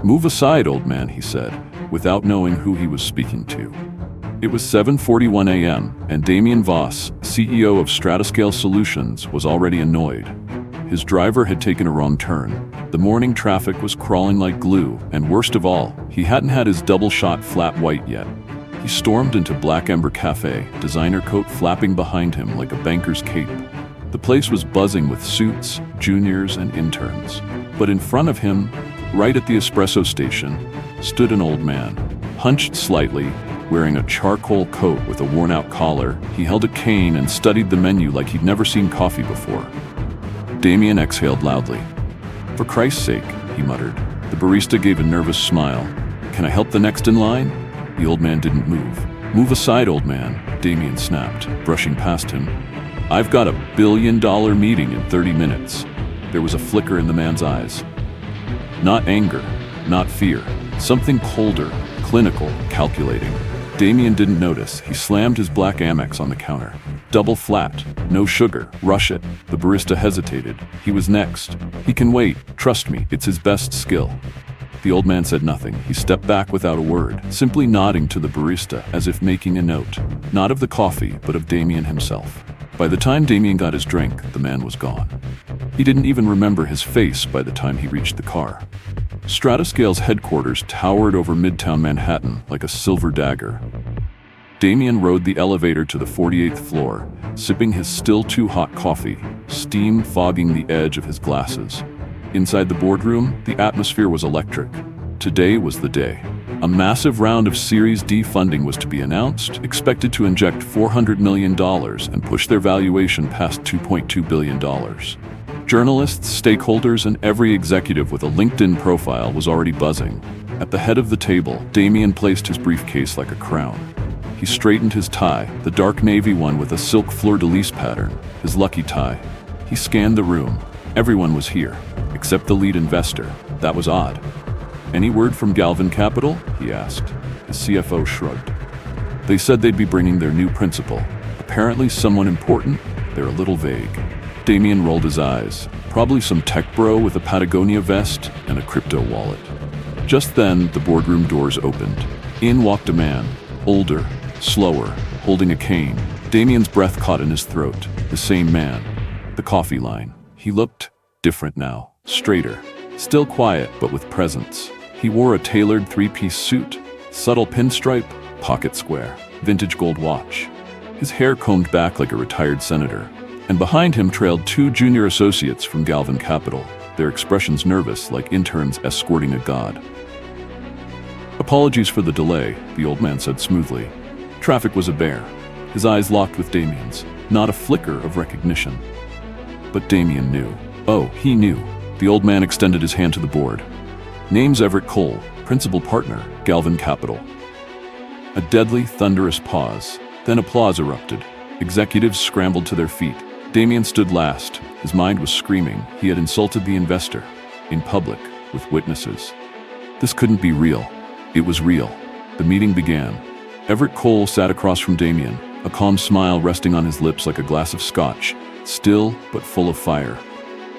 "Move aside, old man," he said, without knowing who he was speaking to. It was 7:41 a.m., and Damien Voss, CEO of Stratoscale Solutions, was already annoyed. His driver had taken a wrong turn. The morning traffic was crawling like glue, and worst of all, he hadn't had his double-shot flat white yet. He stormed into Black Ember Cafe, designer coat flapping behind him like a banker's cape. The place was buzzing with suits, juniors, and interns. But in front of him, right at the espresso station, stood an old man, hunched slightly, wearing a charcoal coat with a worn-out collar. He held a cane and studied the menu like he'd never seen coffee before. Damien exhaled loudly. "For Christ's sake," he muttered. The barista gave a nervous smile. "Can I help the next in line?" The old man didn't move. "Move aside, old man," Damien snapped, brushing past him. "I've got $1 billion meeting in 30 minutes. There was a flicker in the man's eyes. Not anger, not fear. Something colder, clinical, calculating. Damien didn't notice. He slammed his black Amex on the counter. "Double flat, no sugar, rush it." The barista hesitated. He was next. "He can wait, trust me, it's his best skill." The old man said nothing. He stepped back without a word, simply nodding to the barista as if making a note, not of the coffee, but of Damien himself. By the time Damien got his drink, the man was gone. He didn't even remember his face by the time he reached the car. Stratoscale's headquarters towered over Midtown Manhattan like a silver dagger. Damien rode the elevator to the 48th floor, sipping his still-too-hot coffee, steam fogging the edge of his glasses. Inside the boardroom, the atmosphere was electric. Today was the day. A massive round of Series D funding was to be announced, expected to inject $400 million and push their valuation past $2.2 billion. Journalists, stakeholders, and every executive with a LinkedIn profile was already buzzing. At the head of the table, Damien placed his briefcase like a crown. He straightened his tie, the dark navy one with a silk fleur-de-lis pattern, his lucky tie. He scanned the room. Everyone was here, except the lead investor. That was odd. "Any word from Galvin Capital?" he asked. His CFO shrugged. "They said they'd be bringing their new principal. Apparently someone important. They're a little vague." Damien rolled his eyes. Probably some tech bro with a Patagonia vest and a crypto wallet. Just then, the boardroom doors opened. In walked a man, older, slower, holding a cane. Damien's breath caught in his throat. The same man. The coffee line. He looked different now. Straighter. Still quiet, but with presence. He wore a tailored three-piece suit. Subtle pinstripe, pocket square, vintage gold watch. His hair combed back like a retired senator. And behind him trailed two junior associates from Galvin Capital, their expressions nervous like interns escorting a god. "Apologies for the delay," the old man said smoothly. Traffic was a bear. His eyes locked with Damien's, not a flicker of recognition. But Damien knew. Oh, he knew. The old man extended his hand to the board. "Name's Everett Cole, principal partner, Galvin Capital." A deadly, thunderous pause. Then applause erupted. Executives scrambled to their feet. Damien stood last. His mind was screaming. He had insulted the investor. In public, with witnesses. This couldn't be real. It was real. The meeting began. Everett Cole sat across from Damien, a calm smile resting on his lips like a glass of scotch, still but full of fire.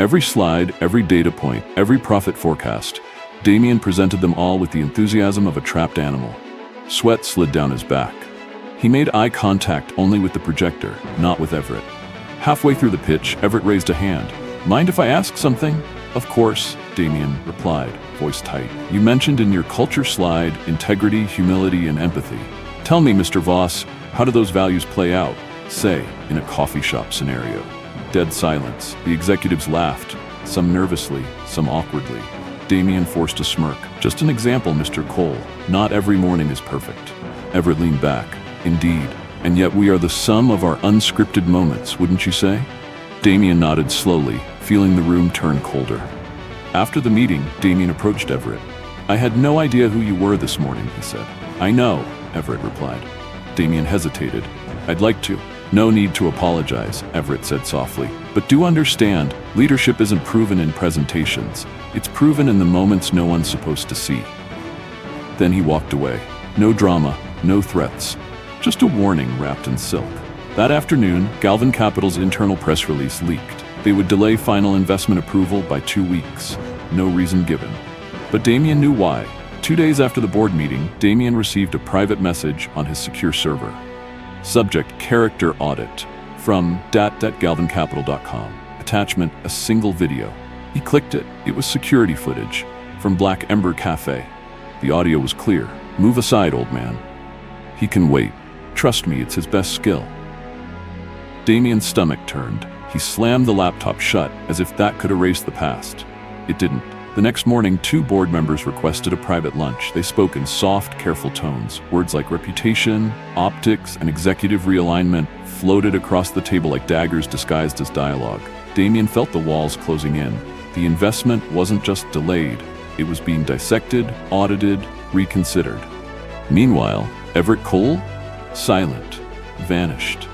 Every slide, every data point, every profit forecast, Damien presented them all with the enthusiasm of a trapped animal. Sweat slid down his back. He made eye contact only with the projector, not with Everett. Halfway through the pitch, Everett raised a hand. "Mind if I ask something?" "Of course," Damien replied, voice tight. "You mentioned in your culture slide integrity, humility, and empathy. Tell me, Mr. Voss, how do those values play out, say, in a coffee shop scenario?" Dead silence. The executives laughed, some nervously, some awkwardly. Damien forced a smirk. "Just an example, Mr. Cole. Not every morning is perfect." Everett leaned back. "Indeed. And yet we are the sum of our unscripted moments, wouldn't you say?" Damien nodded slowly, feeling the room turn colder. After the meeting, Damien approached Everett. "I had no idea who you were this morning," he said. "I know," Everett replied. Damien hesitated. "I'd like to." "No need to apologize," Everett said softly. "But do understand, leadership isn't proven in presentations. It's proven in the moments no one's supposed to see." Then he walked away. No drama, no threats. Just a warning wrapped in silk. That afternoon, Galvin Capital's internal press release leaked. They would delay final investment approval by 2 weeks. No reason given. But Damien knew why. 2 days after the board meeting, Damien received a private message on his secure server. Subject: character audit. From dat.galvancapital.com. Attachment: a single video. He clicked it. It was security footage from Black Ember Cafe. The audio was clear. "Move aside, old man. He can wait. Trust me, it's his best skill." Damien's stomach turned. He slammed the laptop shut as if that could erase the past. It didn't. The next morning, 2 board members requested a private lunch. They spoke in soft, careful tones. Words like reputation, optics, and executive realignment floated across the table like daggers disguised as dialogue. Damien felt the walls closing in. The investment wasn't just delayed. It was being dissected, audited, reconsidered. Meanwhile, Everett Cole? Silent. Vanished.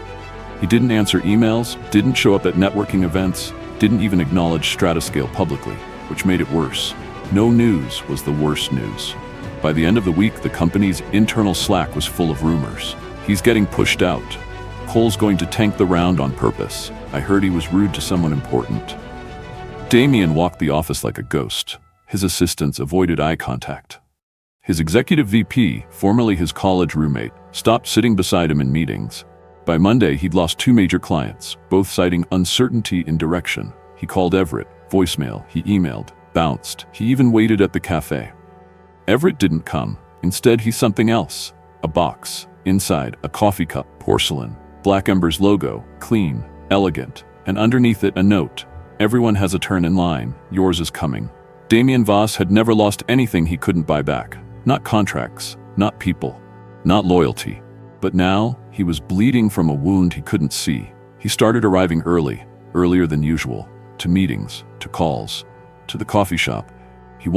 He didn't answer emails, didn't show up at networking events, didn't even acknowledge Stratascale publicly, which made it worse. No news was the worst news. By the end of the week, the company's internal Slack was full of rumors. "He's getting pushed out. Cole's going to tank the round on purpose. I heard he was rude to someone important." Damien walked the office like a ghost. His assistants avoided eye contact. His executive VP, formerly his college roommate, stopped sitting beside him in meetings. By Monday, he'd lost 2 major clients, both citing uncertainty in direction. He called Everett, voicemail. He emailed, bounced. He even waited at the cafe. Everett didn't come. Instead, he's something else. A box. Inside, a coffee cup, porcelain. Black Ember's logo, clean, elegant. And underneath it, a note. "Everyone has a turn in line. Yours is coming." Damien Voss had never lost anything he couldn't buy back. Not contracts, not people, not loyalty. But now, he was bleeding from a wound he couldn't see. He started arriving early, earlier than usual, to meetings, to calls, to the coffee shop. He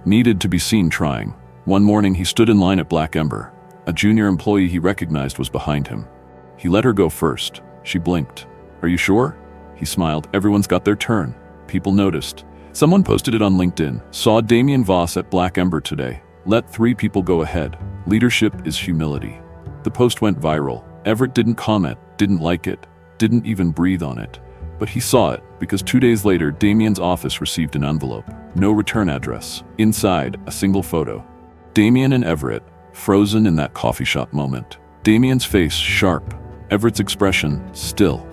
needed to be seen trying. One morning, he stood in line at Black Ember. A junior employee he recognized was behind him. He let her go first. She blinked. "Are you sure?" He smiled. "Everyone's got their turn." People noticed. Someone posted it on LinkedIn. "Saw Damien Voss at Black Ember today. Let 3 people go ahead. Leadership is humility." The post went viral. Everett didn't comment, didn't like it, didn't even breathe on it. But he saw it, because 2 days later, Damien's office received an envelope. No return address. Inside, a single photo. Damien and Everett, frozen in that coffee shop moment. Damien's face sharp, Everett's expression still.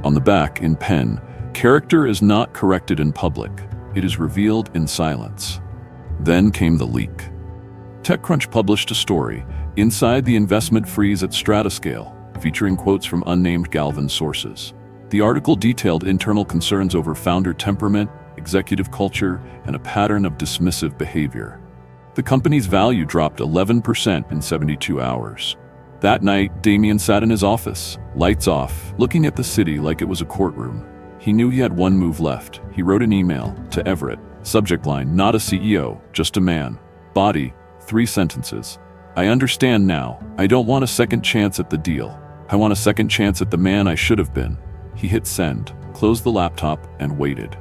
On the back, in pen, "Character is not corrected in public. It is revealed in silence." Then came the leak. TechCrunch published a story, "Inside the Investment Freeze at Stratascale," featuring quotes from unnamed Galvan sources. The article detailed internal concerns over founder temperament, executive culture, and a pattern of dismissive behavior. The company's value dropped 11% in 72 hours. That night, Damien sat in his office, lights off, looking at the city like it was a courtroom. He knew he had one move left. He wrote an email to Everett. Subject line: "Not a CEO, just a man." Body: 3 sentences. "I understand now. I don't want a second chance at the deal. I want a second chance at the man I should have been." He hit send, closed the laptop, and waited.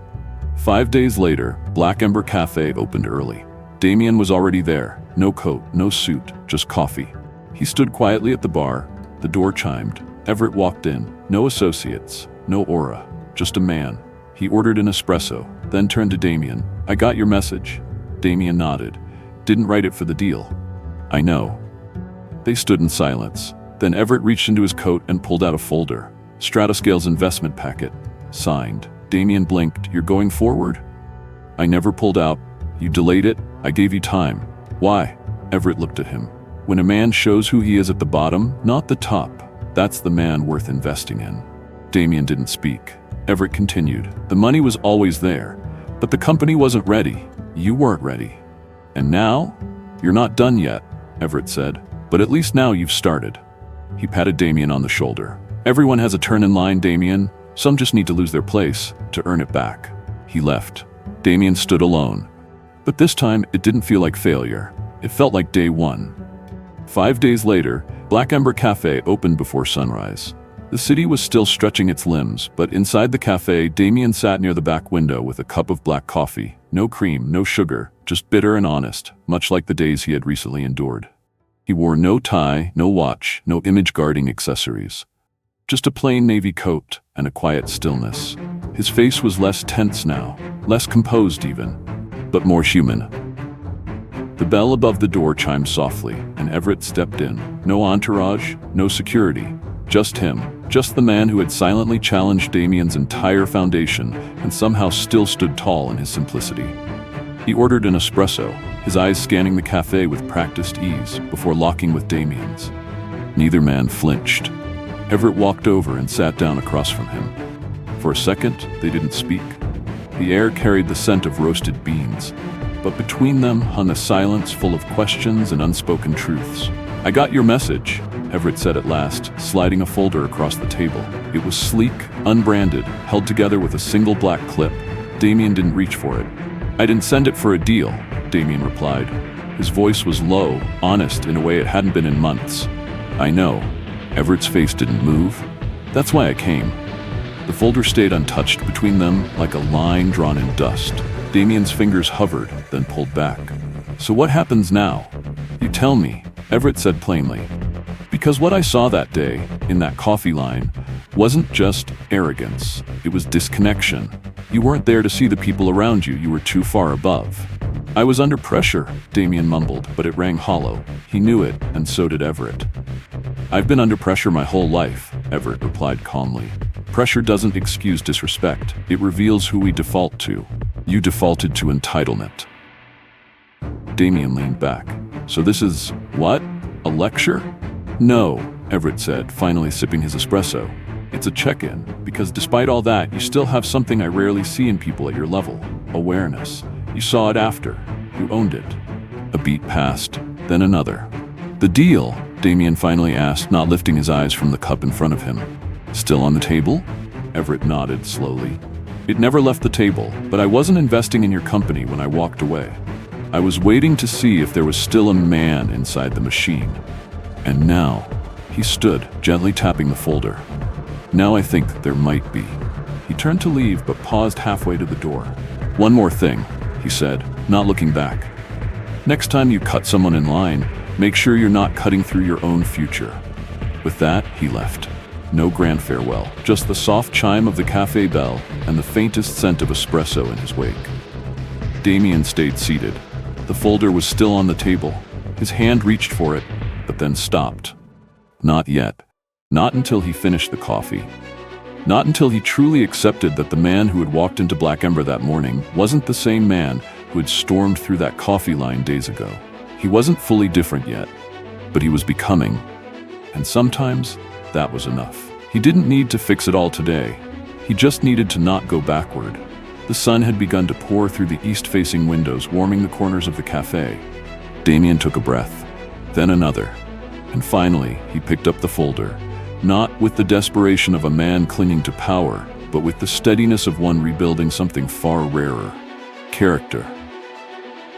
5 days later, Black Ember Cafe opened early. Damien was already there. No coat, no suit, just coffee. He stood quietly at the bar. The door chimed. Everett walked in. No associates, no aura, just a man. He ordered an espresso, then turned to Damien. "I got your message." Damien nodded. "Didn't write it for the deal." "I know." They stood in silence. Then Everett reached into his coat and pulled out a folder. Stratascale's investment packet. Signed. Damien blinked. "You're going forward?" "I never pulled out. You delayed it. I gave you time." "Why?" Everett looked at him. "When a man shows who he is at the bottom, not the top, that's the man worth investing in." Damien didn't speak. Everett continued. "The money was always there, but the company wasn't ready. You weren't ready. And now? You're not done yet," Everett said. "But at least now you've started." He patted Damien on the shoulder. "Everyone has a turn in line, Damien. Some just need to lose their place to earn it back." He left. Damien stood alone. But this time, it didn't feel like failure. It felt like day one. 5 days later, Black Ember Cafe opened before sunrise. The city was still stretching its limbs, but inside the cafe, Damien sat near the back window with a cup of black coffee. No cream, no sugar, just bitter and honest, much like the days he had recently endured. He wore no tie, no watch, no image-guarding accessories. Just a plain navy coat and a quiet stillness. His face was less tense now, less composed even, but more human. The bell above the door chimed softly, and Everett stepped in. No entourage, no security, just him, just the man who had silently challenged Damien's entire foundation and somehow still stood tall in his simplicity. He ordered an espresso, his eyes scanning the cafe with practiced ease before locking with Damien's. Neither man flinched. Everett walked over and sat down across from him. For a second, they didn't speak. The air carried the scent of roasted beans, but between them hung a silence full of questions and unspoken truths. "I got your message," Everett said at last, sliding a folder across the table. It was sleek, unbranded, held together with a single black clip. Damien didn't reach for it. "I didn't send it for a deal," Damien replied. His voice was low, honest in a way it hadn't been in months. "I know." Everett's face didn't move. "That's why I came." The folder stayed untouched between them like a line drawn in dust. Damien's fingers hovered, then pulled back. "So what happens now? You tell me," Everett said plainly. "Because what I saw that day, in that coffee line, wasn't just arrogance. It was disconnection. You weren't there to see the people around you. You were too far above." "I was under pressure," Damien mumbled, but it rang hollow. He knew it, and so did Everett. "I've been under pressure my whole life," Everett replied calmly. "Pressure doesn't excuse disrespect. It reveals who we default to. You defaulted to entitlement." Damien leaned back. "So this is, what? A lecture?" "No," Everett said, finally sipping his espresso. "It's a check-in, because despite all that, you still have something I rarely see in people at your level. Awareness. You saw it after. You owned it." A beat passed, then another. "The deal?" Damien finally asked, not lifting his eyes from the cup in front of him. "Still on the table?" Everett nodded slowly. "It never left the table, but I wasn't investing in your company when I walked away. I was waiting to see if there was still a man inside the machine. And now," he stood, gently tapping the folder. "Now I think there might be." He turned to leave, but paused halfway to the door. "One more thing," he said, not looking back. "Next time you cut someone in line, make sure you're not cutting through your own future." With that, he left. No grand farewell, just the soft chime of the cafe bell and the faintest scent of espresso in his wake. Damien stayed seated. The folder was still on the table. His hand reached for it, but then stopped. Not yet. Not until he finished the coffee. Not until he truly accepted that the man who had walked into Black Ember that morning wasn't the same man who had stormed through that coffee line days ago. He wasn't fully different yet, but he was becoming. And sometimes, that was enough. He didn't need to fix it all today. He just needed to not go backward. The sun had begun to pour through the east-facing windows, warming the corners of the cafe. Damien took a breath, then another. And finally, he picked up the folder, not with the desperation of a man clinging to power, but with the steadiness of one rebuilding something far rarer: character.